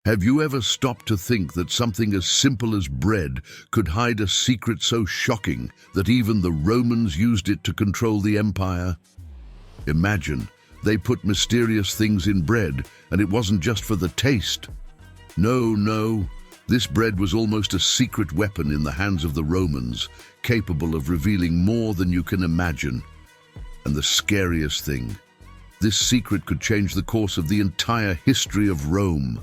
Have you ever stopped to think that something as simple as bread could hide a secret so shocking that even the Romans used it to control the empire? Imagine, they put mysterious things in bread, and it wasn't just for the taste. No, this bread was almost a secret weapon in the hands of the Romans, capable of revealing more than you can imagine. And the scariest thing, this secret could change the course of the entire history of Rome.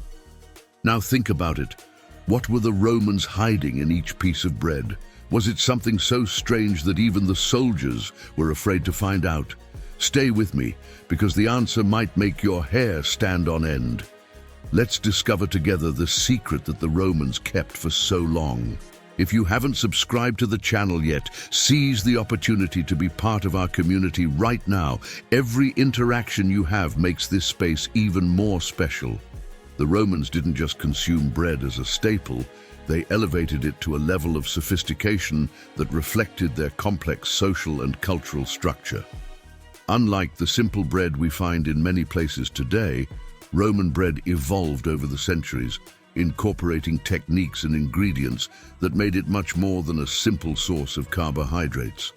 Now think about it. What were the Romans hiding in each piece of bread? Was it something so strange that even the soldiers were afraid to find out? Stay with me, because the answer might make your hair stand on end. Let's discover together the secret that the Romans kept for so long. If you haven't subscribed to the channel yet, seize the opportunity to be part of our community right now. Every interaction you have makes this space even more special. The Romans didn't just consume bread as a staple, they elevated it to a level of sophistication that reflected their complex social and cultural structure. Unlike the simple bread we find in many places today, Roman bread evolved over the centuries, incorporating techniques and ingredients that made it much more than a simple source of carbohydrates.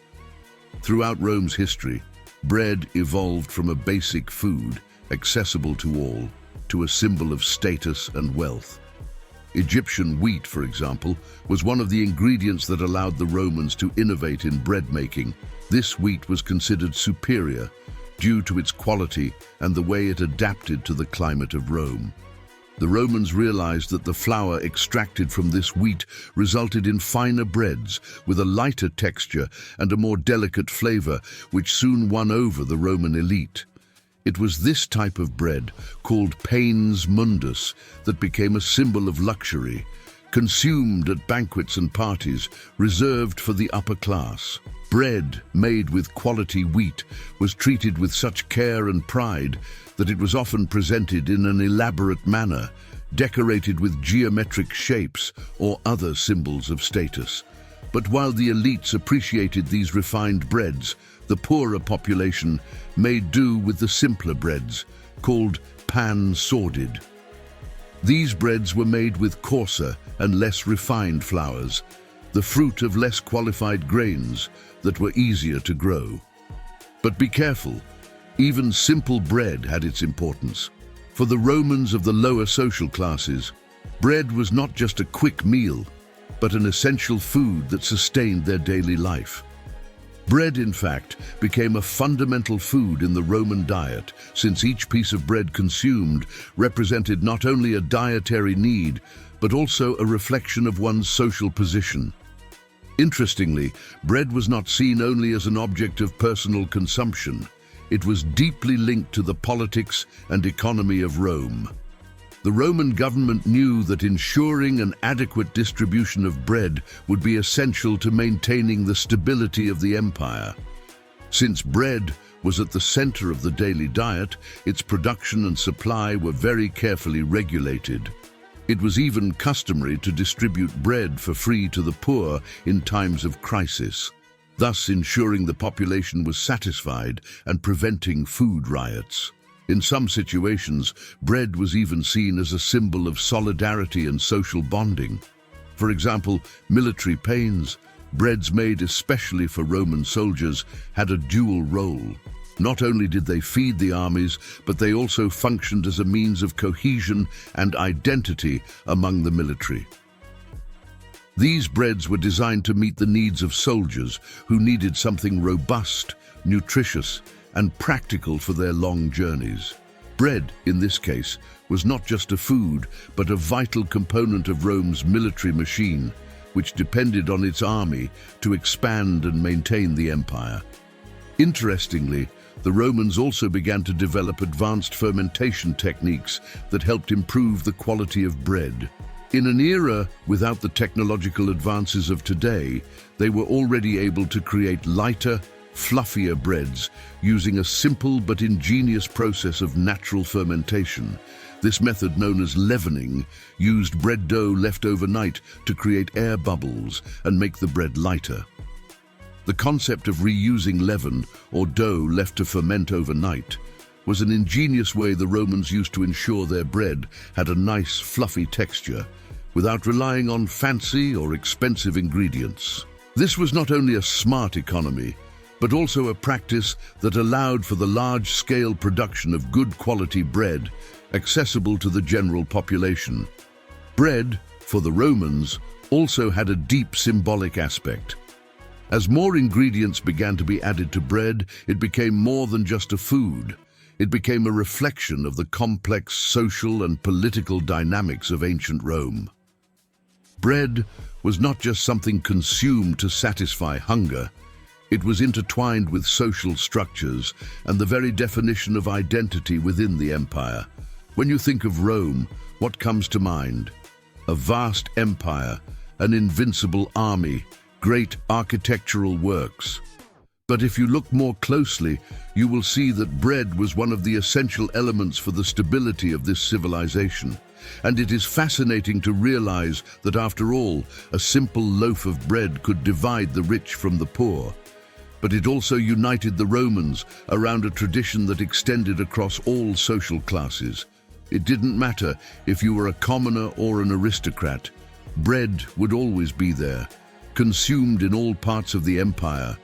Throughout Rome's history, bread evolved from a basic food, accessible to all, to a symbol of status and wealth. Egyptian wheat, for example, was one of the ingredients that allowed the Romans to innovate in bread making. This wheat was considered superior due to its quality and the way it adapted to the climate of Rome. The Romans realized that the flour extracted from this wheat resulted in finer breads with a lighter texture and a more delicate flavor, which soon won over the Roman elite. It was this type of bread, called panis mundus, that became a symbol of luxury, consumed at banquets and parties, reserved for the upper class. Bread made with quality wheat was treated with such care and pride that it was often presented in an elaborate manner, decorated with geometric shapes or other symbols of status. But while the elites appreciated these refined breads, the poorer population made do with the simpler breads, called pan-sordid. These breads were made with coarser and less refined flours, the fruit of less qualified grains that were easier to grow. But be careful, even simple bread had its importance. For the Romans of the lower social classes, bread was not just a quick meal, but an essential food that sustained their daily life. Bread, in fact, became a fundamental food in the Roman diet, since each piece of bread consumed represented not only a dietary need, but also a reflection of one's social position. Interestingly, bread was not seen only as an object of personal consumption. It was deeply linked to the politics and economy of Rome. The Roman government knew that ensuring an adequate distribution of bread would be essential to maintaining the stability of the empire. Since bread was at the center of the daily diet, its production and supply were very carefully regulated. It was even customary to distribute bread for free to the poor in times of crisis, thus ensuring the population was satisfied and preventing food riots. In some situations, bread was even seen as a symbol of solidarity and social bonding. For example, military pains, breads made especially for Roman soldiers, had a dual role. Not only did they feed the armies, but they also functioned as a means of cohesion and identity among the military. These breads were designed to meet the needs of soldiers who needed something robust, nutritious, and practical for their long journeys. Bread, in this case, was not just a food, but a vital component of Rome's military machine, which depended on its army to expand and maintain the empire. Interestingly, the Romans also began to develop advanced fermentation techniques that helped improve the quality of bread. In an era without the technological advances of today, they were already able to create lighter, fluffier breads using a simple but ingenious process of natural fermentation. This method, known as leavening, used bread dough left overnight to create air bubbles and make the bread lighter. The concept of reusing leaven or dough left to ferment overnight was an ingenious way the Romans used to ensure their bread had a nice, fluffy texture, without relying on fancy or expensive ingredients. This was not only a smart economy, but also a practice that allowed for the large-scale production of good quality bread accessible to the general population. Bread, for the Romans, also had a deep symbolic aspect. As more ingredients began to be added to bread, it became more than just a food. It became a reflection of the complex social and political dynamics of ancient Rome. Bread was not just something consumed to satisfy hunger. It was intertwined with social structures and the very definition of identity within the empire. When you think of Rome, what comes to mind? A vast empire, an invincible army, great architectural works. But if you look more closely, you will see that bread was one of the essential elements for the stability of this civilization. And it is fascinating to realize that after all, a simple loaf of bread could divide the rich from the poor. But it also united the Romans around a tradition that extended across all social classes. It didn't matter if you were a commoner or an aristocrat. Bread would always be there, consumed in all parts of the empire,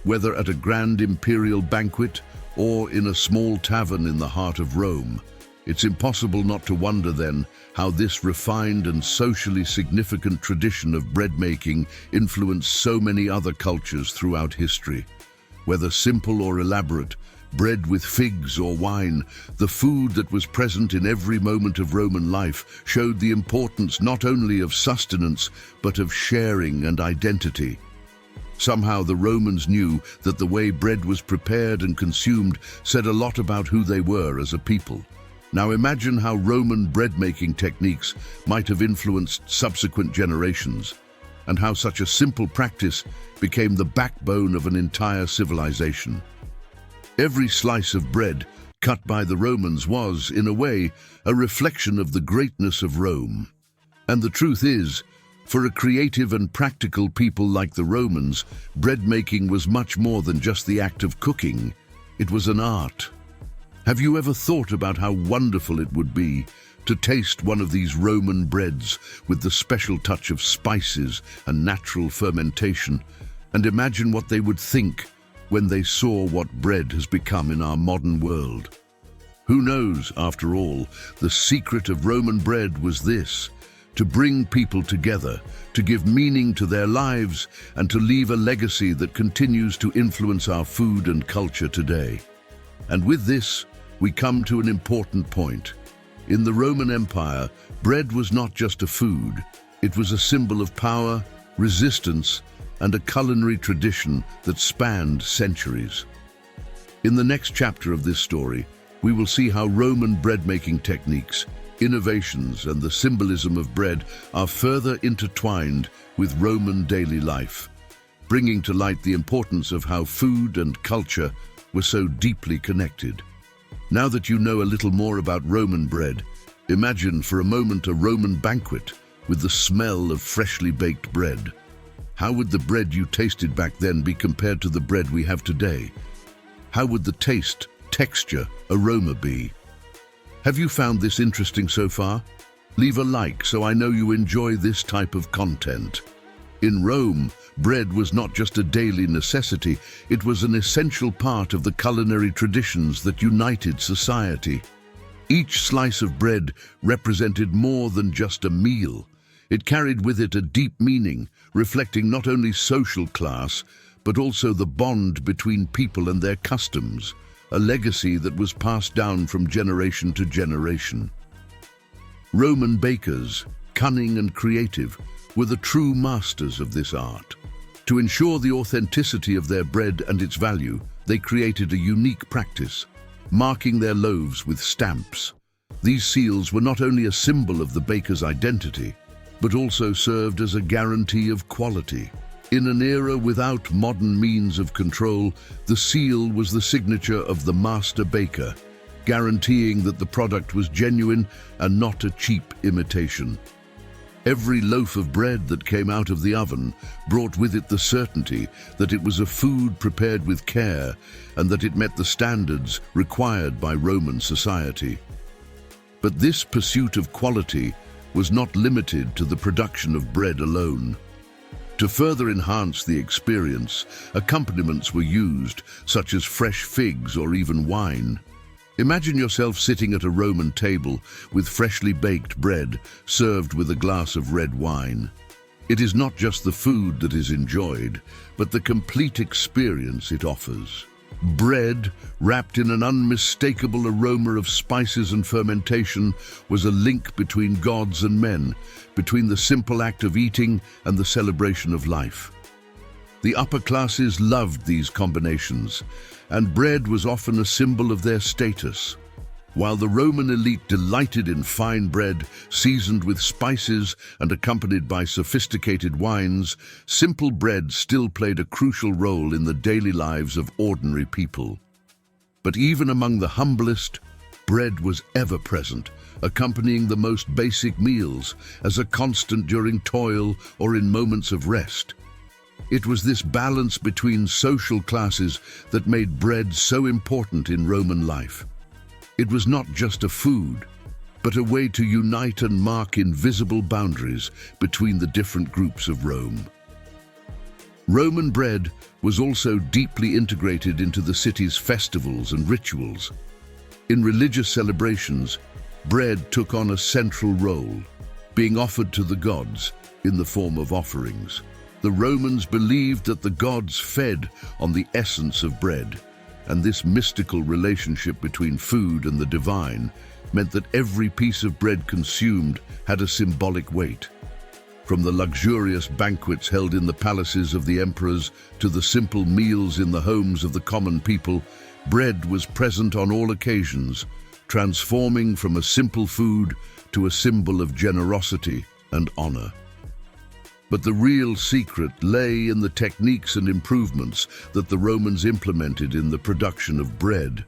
whether at a grand imperial banquet or in a small tavern in the heart of Rome. It's impossible not to wonder then how this refined and socially significant tradition of bread making influenced so many other cultures throughout history. Whether simple or elaborate, bread with figs or wine, the food that was present in every moment of Roman life showed the importance not only of sustenance, but of sharing and identity. Somehow the Romans knew that the way bread was prepared and consumed said a lot about who they were as a people. Now imagine how Roman bread-making techniques might have influenced subsequent generations, and how such a simple practice became the backbone of an entire civilization. Every slice of bread cut by the Romans was, in a way, a reflection of the greatness of Rome. And the truth is, for a creative and practical people like the Romans, bread-making was much more than just the act of cooking. It was an art. Have you ever thought about how wonderful it would be to taste one of these Roman breads with the special touch of spices and natural fermentation, and imagine what they would think when they saw what bread has become in our modern world? Who knows, after all, the secret of Roman bread was this: to bring people together, to give meaning to their lives, and to leave a legacy that continues to influence our food and culture today. And with this, we come to an important point. In the Roman Empire, bread was not just a food. It was a symbol of power, resistance, and a culinary tradition that spanned centuries. In the next chapter of this story, we will see how Roman bread-making techniques, innovations, and the symbolism of bread are further intertwined with Roman daily life, bringing to light the importance of how food and culture were so deeply connected. Now that you know a little more about Roman bread, imagine for a moment a Roman banquet with the smell of freshly baked bread. How would the bread you tasted back then be compared to the bread we have today? How would the taste, texture, aroma be? Have you found this interesting so far? Leave a like so I know you enjoy this type of content. In Rome, bread was not just a daily necessity, it was an essential part of the culinary traditions that united society. Each slice of bread represented more than just a meal. It carried with it a deep meaning, reflecting not only social class, but also the bond between people and their customs, a legacy that was passed down from generation to generation. Roman bakers, cunning and creative, were the true masters of this art. To ensure the authenticity of their bread and its value, they created a unique practice, marking their loaves with stamps. These seals were not only a symbol of the baker's identity, but also served as a guarantee of quality. In an era without modern means of control, the seal was the signature of the master baker, guaranteeing that the product was genuine and not a cheap imitation. Every loaf of bread that came out of the oven brought with it the certainty that it was a food prepared with care and that it met the standards required by Roman society. But this pursuit of quality was not limited to the production of bread alone. To further enhance the experience, accompaniments were used, such as fresh figs or even wine. Imagine yourself sitting at a Roman table with freshly baked bread served with a glass of red wine. It is not just the food that is enjoyed, but the complete experience it offers. Bread, wrapped in an unmistakable aroma of spices and fermentation, was a link between gods and men, between the simple act of eating and the celebration of life. The upper classes loved these combinations, and bread was often a symbol of their status. While the Roman elite delighted in fine bread, seasoned with spices and accompanied by sophisticated wines, simple bread still played a crucial role in the daily lives of ordinary people. But even among the humblest, bread was ever present, accompanying the most basic meals as a constant during toil or in moments of rest. It was this balance between social classes that made bread so important in Roman life. It was not just a food, but a way to unite and mark invisible boundaries between the different groups of Rome. Roman bread was also deeply integrated into the city's festivals and rituals. In religious celebrations, bread took on a central role, being offered to the gods in the form of offerings. The Romans believed that the gods fed on the essence of bread, and this mystical relationship between food and the divine meant that every piece of bread consumed had a symbolic weight. From the luxurious banquets held in the palaces of the emperors to the simple meals in the homes of the common people, bread was present on all occasions, transforming from a simple food to a symbol of generosity and honor. But the real secret lay in the techniques and improvements that the Romans implemented in the production of bread.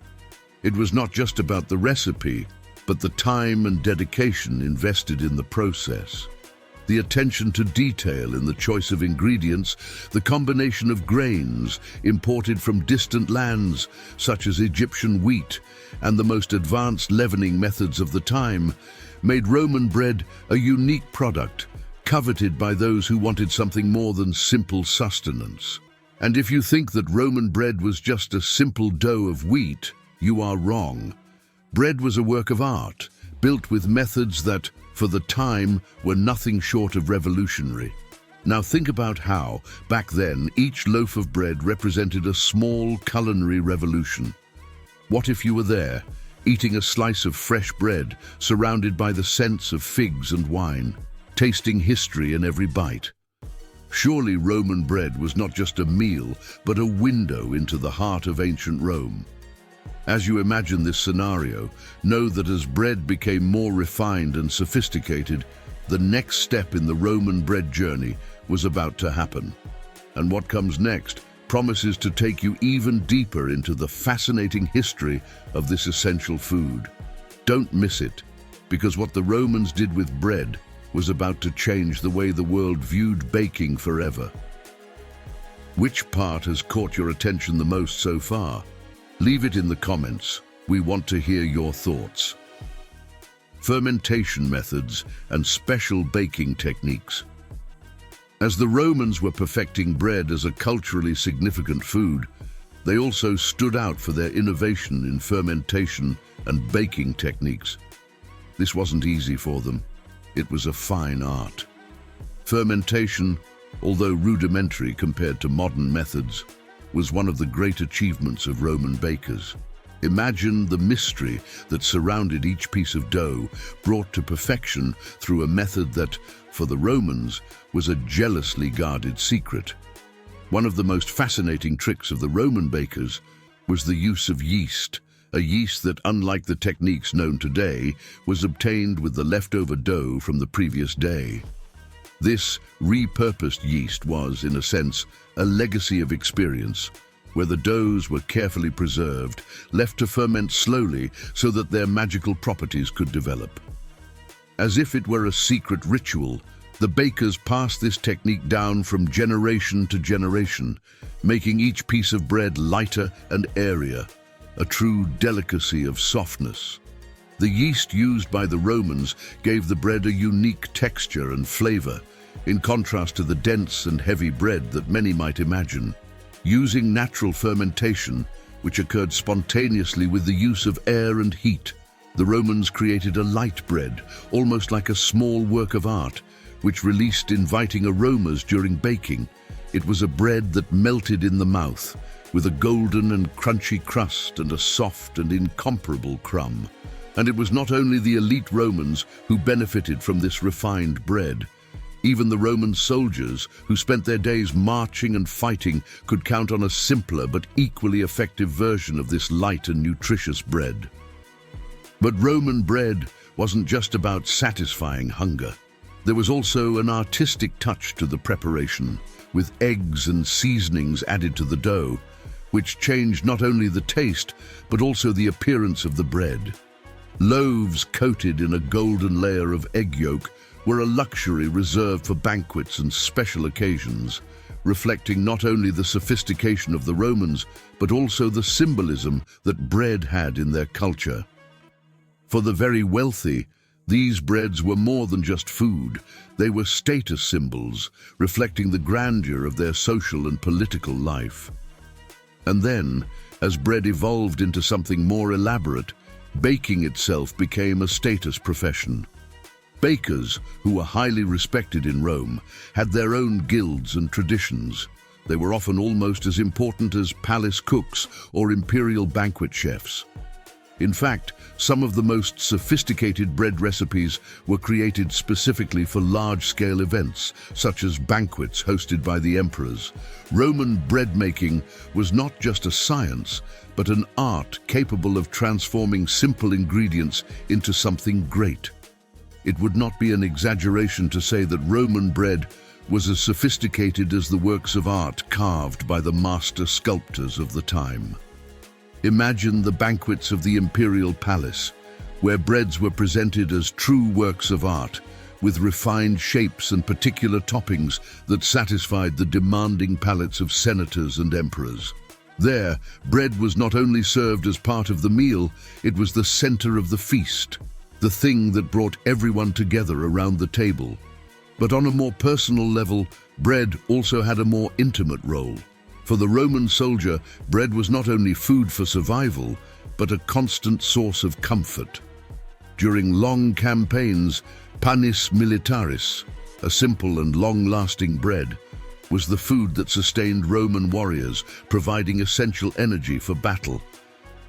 It was not just about the recipe, but the time and dedication invested in the process. The attention to detail in the choice of ingredients, the combination of grains imported from distant lands, such as Egyptian wheat, and the most advanced leavening methods of the time, made Roman bread a unique product, coveted by those who wanted something more than simple sustenance. And if you think that Roman bread was just a simple dough of wheat, you are wrong. Bread was a work of art, built with methods that, for the time, were nothing short of revolutionary. Now think about how, back then, each loaf of bread represented a small culinary revolution. What if you were there, eating a slice of fresh bread, surrounded by the scents of figs and wine, tasting history in every bite? Surely Roman bread was not just a meal, but a window into the heart of ancient Rome. As you imagine this scenario, know that as bread became more refined and sophisticated, the next step in the Roman bread journey was about to happen. And what comes next promises to take you even deeper into the fascinating history of this essential food. Don't miss it, because what the Romans did with bread was about to change the way the world viewed baking forever. Which part has caught your attention the most so far? Leave it in the comments. We want to hear your thoughts. Fermentation methods and special baking techniques. As the Romans were perfecting bread as a culturally significant food, they also stood out for their innovation in fermentation and baking techniques. This wasn't easy for them. It was a fine art. Fermentation, although rudimentary compared to modern methods, was one of the great achievements of Roman bakers. Imagine the mystery that surrounded each piece of dough, brought to perfection through a method that, for the Romans, was a jealously guarded secret. One of the most fascinating tricks of the Roman bakers was the use of yeast, a yeast that, unlike the techniques known today, was obtained with the leftover dough from the previous day. This repurposed yeast was, in a sense, a legacy of experience, where the doughs were carefully preserved, left to ferment slowly so that their magical properties could develop. As if it were a secret ritual, The bakers passed this technique down from generation to generation, making each piece of bread lighter and airier, a true delicacy of softness. The yeast used by the Romans gave the bread a unique texture and flavor, in contrast to the dense and heavy bread that many might imagine. Using natural fermentation, which occurred spontaneously with the use of air and heat, the Romans created a light bread, almost like a small work of art, which released inviting aromas during baking. It was a bread that melted in the mouth, with a golden and crunchy crust and a soft and incomparable crumb. And it was not only the elite Romans who benefited from this refined bread. Even the Roman soldiers, who spent their days marching and fighting, could count on a simpler but equally effective version of this light and nutritious bread. But Roman bread wasn't just about satisfying hunger. There was also an artistic touch to the preparation, with eggs and seasonings added to the dough, which changed not only the taste, but also the appearance of the bread. Loaves coated in a golden layer of egg yolk were a luxury reserved for banquets and special occasions, reflecting not only the sophistication of the Romans, but also the symbolism that bread had in their culture. For the very wealthy, these breads were more than just food. They were status symbols, reflecting the grandeur of their social and political life. And then, as bread evolved into something more elaborate, baking itself became a status profession. Bakers, who were highly respected in Rome, had their own guilds and traditions. They were often almost as important as palace cooks or imperial banquet chefs. In fact, some of the most sophisticated bread recipes were created specifically for large-scale events, such as banquets hosted by the emperors. Roman bread making was not just a science, but an art capable of transforming simple ingredients into something great. It would not be an exaggeration to say that Roman bread was as sophisticated as the works of art carved by the master sculptors of the time. Imagine the banquets of the imperial palace, where breads were presented as true works of art, with refined shapes and particular toppings that satisfied the demanding palates of senators and emperors. There, bread was not only served as part of the meal, it was the center of the feast, the thing that brought everyone together around the table. But on a more personal level, bread also had a more intimate role. For the Roman soldier, bread was not only food for survival, but a constant source of comfort. During long campaigns, panis militaris, a simple and long-lasting bread, was the food that sustained Roman warriors, providing essential energy for battle.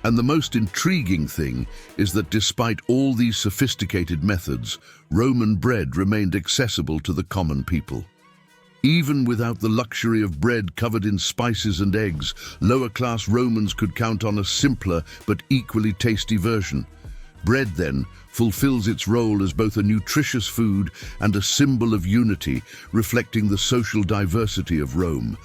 And the most intriguing thing is that despite all these sophisticated methods, Roman bread remained accessible to the common people. Even without the luxury of bread covered in spices and eggs, lower-class Romans could count on a simpler but equally tasty version. Bread, then, fulfills its role as both a nutritious food and a symbol of unity, reflecting the social diversity of Rome.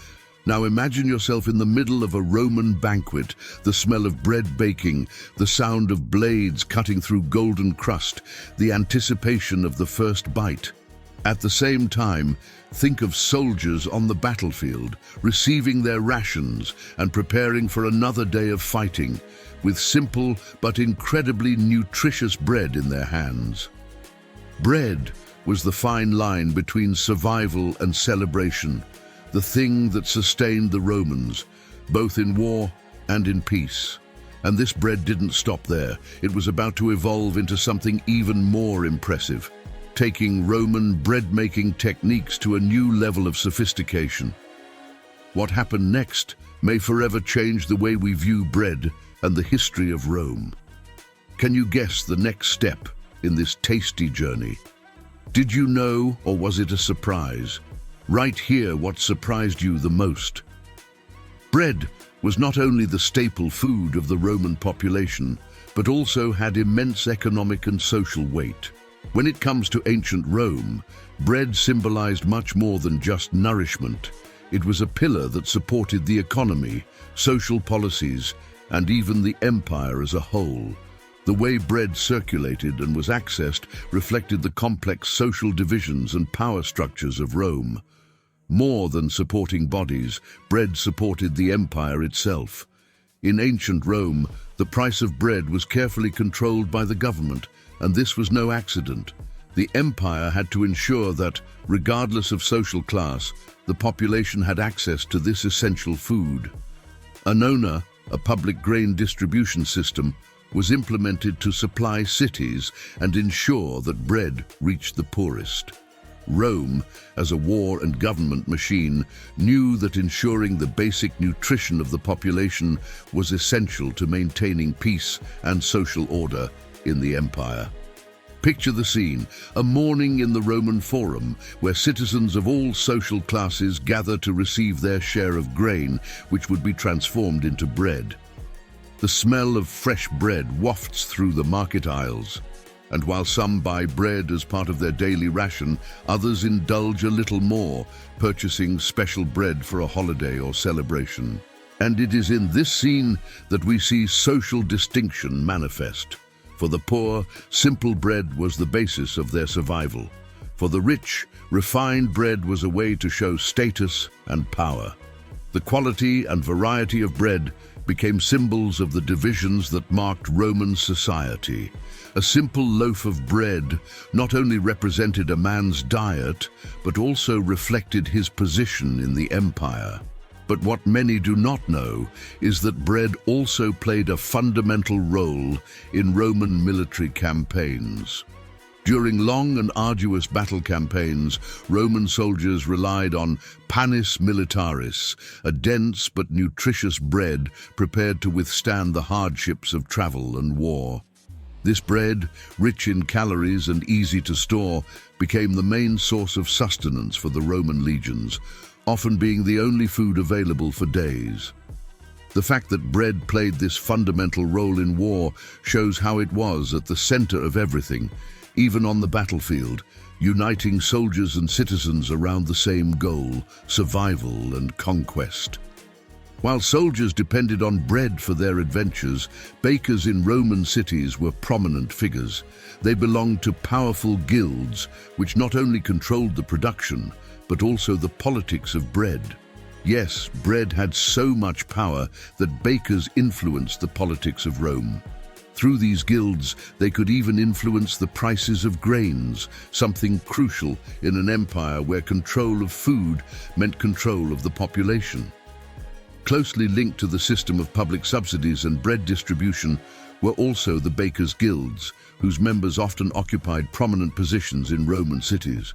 Now imagine yourself in the middle of a Roman banquet, the smell of bread baking, the sound of blades cutting through golden crust, the anticipation of the first bite. At the same time, think of soldiers on the battlefield, receiving their rations and preparing for another day of fighting, with simple but incredibly nutritious bread in their hands. Bread was the fine line between survival and celebration, the thing that sustained the Romans, both in war and in peace. And this bread didn't stop there. It was about to evolve into something even more impressive, taking Roman bread-making techniques to a new level of sophistication. What happened next may forever change the way we view bread and the history of Rome. Can you guess the next step in this tasty journey? Did you know, or was it a surprise? Write here what surprised you the most. Bread was not only the staple food of the Roman population, but also had immense economic and social weight. When it comes to ancient Rome, bread symbolized much more than just nourishment. It was a pillar that supported the economy, social policies, and even the empire as a whole. The way bread circulated and was accessed reflected the complex social divisions and power structures of Rome. More than supporting bodies, bread supported the empire itself. In ancient Rome, the price of bread was carefully controlled by the government, and this was no accident. The empire had to ensure that, regardless of social class, the population had access to this essential food. Annona, a public grain distribution system, was implemented to supply cities and ensure that bread reached the poorest. Rome, as a war and government machine, knew that ensuring the basic nutrition of the population was essential to maintaining peace and social order in the empire. Picture the scene, a morning in the Roman Forum, where citizens of all social classes gather to receive their share of grain, which would be transformed into bread. The smell of fresh bread wafts through the market aisles, and while some buy bread as part of their daily ration, others indulge a little more, purchasing special bread for a holiday or celebration. And it is in this scene that we see social distinction manifest. For the poor, simple bread was the basis of their survival. For the rich, refined bread was a way to show status and power. The quality and variety of bread became symbols of the divisions that marked Roman society. A simple loaf of bread not only represented a man's diet, but also reflected his position in the empire. But what many do not know is that bread also played a fundamental role in Roman military campaigns. During long and arduous battle campaigns, Roman soldiers relied on panis militaris, a dense but nutritious bread prepared to withstand the hardships of travel and war. This bread, rich in calories and easy to store, became the main source of sustenance for the Roman legions, often being the only food available for days. The fact that bread played this fundamental role in war shows how it was at the center of everything, even on the battlefield, uniting soldiers and citizens around the same goal, survival and conquest. While soldiers depended on bread for their adventures, bakers in Roman cities were prominent figures. They belonged to powerful guilds, which not only controlled the production, but also the politics of bread. Yes, bread had so much power that bakers influenced the politics of Rome. Through these guilds, they could even influence the prices of grains, something crucial in an empire where control of food meant control of the population. Closely linked to the system of public subsidies and bread distribution were also the bakers' guilds, whose members often occupied prominent positions in Roman cities.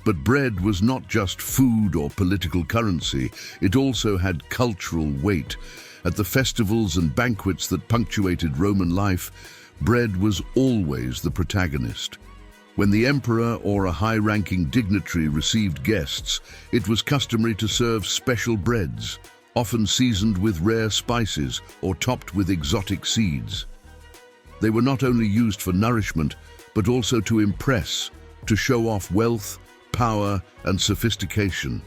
But bread was not just food or political currency, it also had cultural weight. At the festivals and banquets that punctuated Roman life, bread was always the protagonist. When the emperor or a high-ranking dignitary received guests, it was customary to serve special breads, often seasoned with rare spices or topped with exotic seeds. They were not only used for nourishment, but also to impress, to show off wealth, power, and sophistication.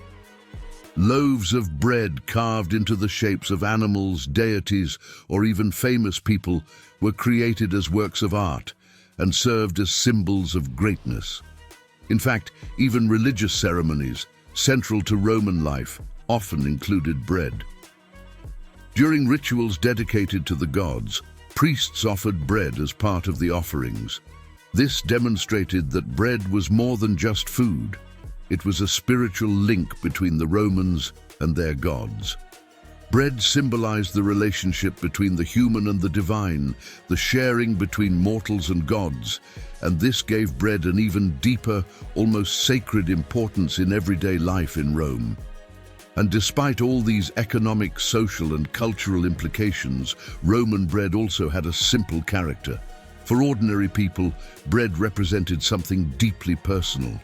Loaves of bread carved into the shapes of animals, deities, or even famous people were created as works of art and served as symbols of greatness. In fact, even religious ceremonies, central to Roman life, often included bread. During rituals dedicated to the gods, priests offered bread as part of the offerings. This demonstrated that bread was more than just food. It was a spiritual link between the Romans and their gods. Bread symbolized the relationship between the human and the divine, the sharing between mortals and gods, and this gave bread an even deeper, almost sacred importance in everyday life in Rome. And despite all these economic, social, and cultural implications, Roman bread also had a simple character. For ordinary people, bread represented something deeply personal.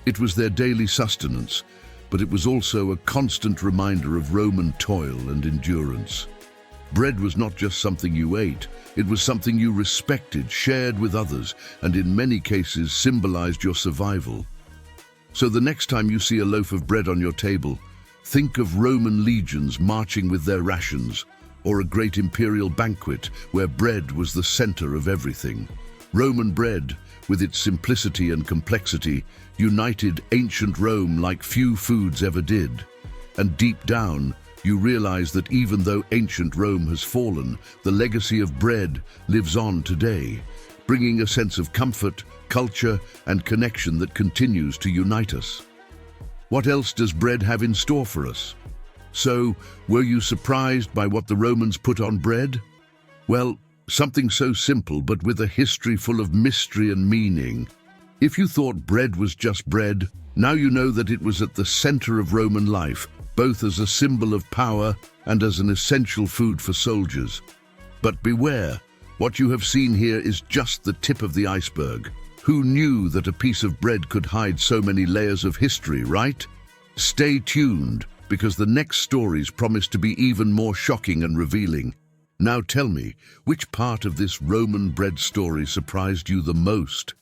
It was their daily sustenance, but it was also a constant reminder of Roman toil and endurance. Bread was not just something you ate, it was something you respected, shared with others, and in many cases symbolized your survival. So the next time you see a loaf of bread on your table, think of Roman legions marching with their rations, or a great imperial banquet where bread was the center of everything. Roman bread, with its simplicity and complexity, united ancient Rome like few foods ever did. And deep down, you realize that even though ancient Rome has fallen, the legacy of bread lives on today, bringing a sense of comfort, culture, and connection that continues to unite us. What else does bread have in store for us? So, were you surprised by what the Romans put on bread? Well, something so simple but with a history full of mystery and meaning. If you thought bread was just bread, now you know that it was at the center of Roman life, both as a symbol of power and as an essential food for soldiers. But beware, what you have seen here is just the tip of the iceberg. Who knew that a piece of bread could hide so many layers of history, right? Stay tuned, because the next stories promise to be even more shocking and revealing. Now tell me, which part of this Roman bread story surprised you the most?